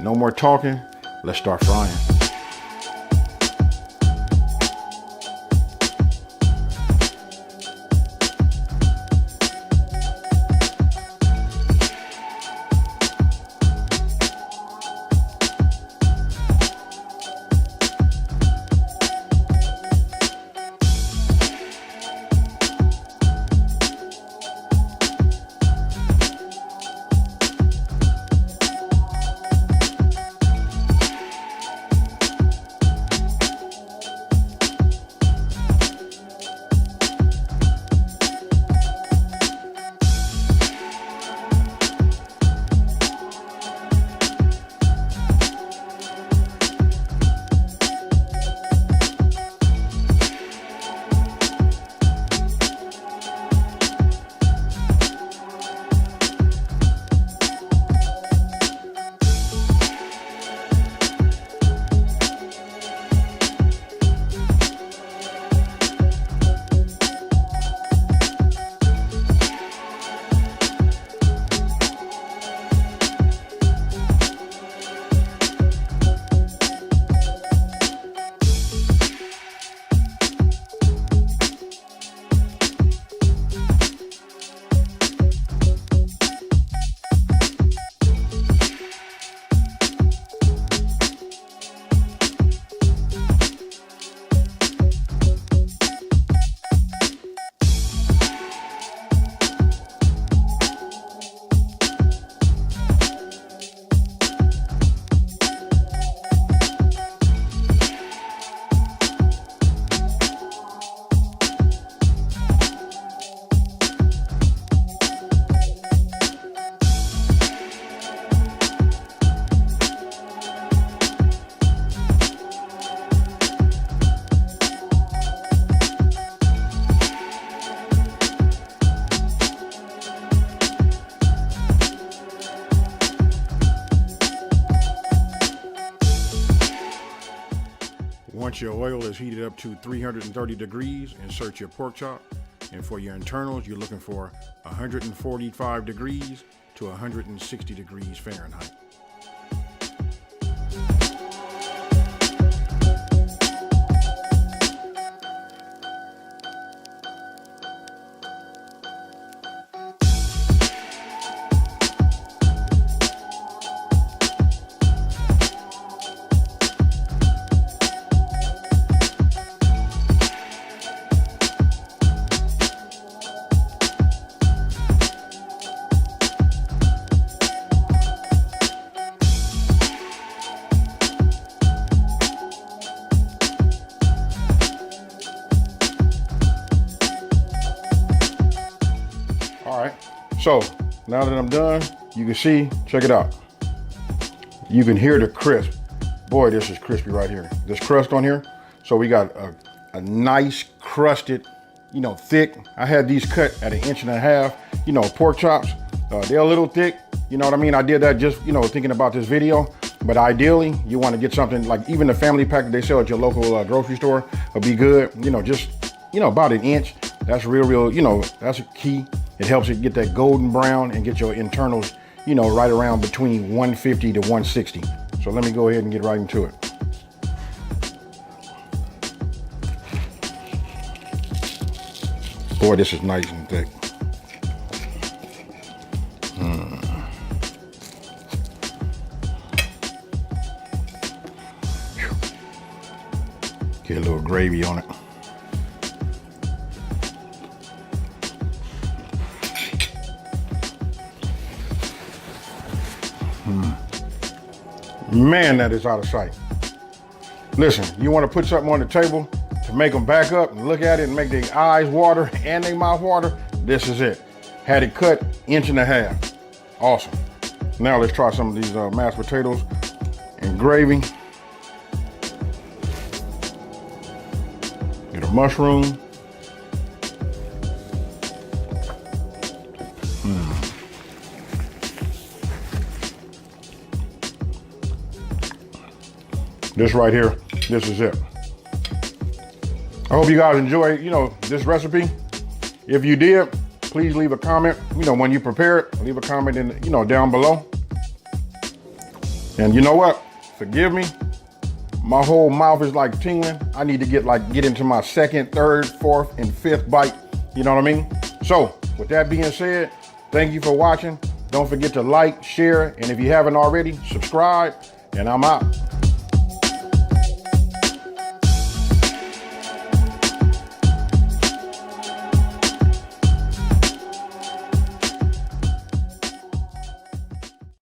No more talking, let's start frying. Once your oil is heated up to 330 degrees, insert your pork chop. And for your internals, you're looking for 145 degrees to 160 degrees Fahrenheit. All right, so now that I'm done, you can see, check it out. You can hear the crisp. Boy, this is crispy right here. This crust on here. So we got a nice crusted, thick. I had these cut at 1.5 inches, pork chops. They're a little thick, you know what I mean? I did that just, thinking about this video. But ideally, you want to get something like even the family pack that they sell at your local grocery store will be good. Just, about 1 inch. That's real, that's a key. It helps it get that golden brown and get your internals, right around between 150 to 160. So let me go ahead and get right into it. Boy, this is nice and thick. Get a little gravy on it. Man, that is out of sight. Listen, you want to put something on the table to make them back up and look at it and make their eyes water and their mouth water, this is it. Had it cut 1.5 inches. Awesome. Now let's try some of these mashed potatoes and gravy. Get a mushroom. This right here, this is it. I hope you guys enjoy, this recipe. If you did, please leave a comment. When you prepare it, leave a comment in, down below. And you know what? Forgive me. My whole mouth is like tingling. I need to get into my second, third, fourth, and fifth bite. You know what I mean? So with that being said, thank you for watching. Don't forget to like, share, and if you haven't already, subscribe, and I'm out.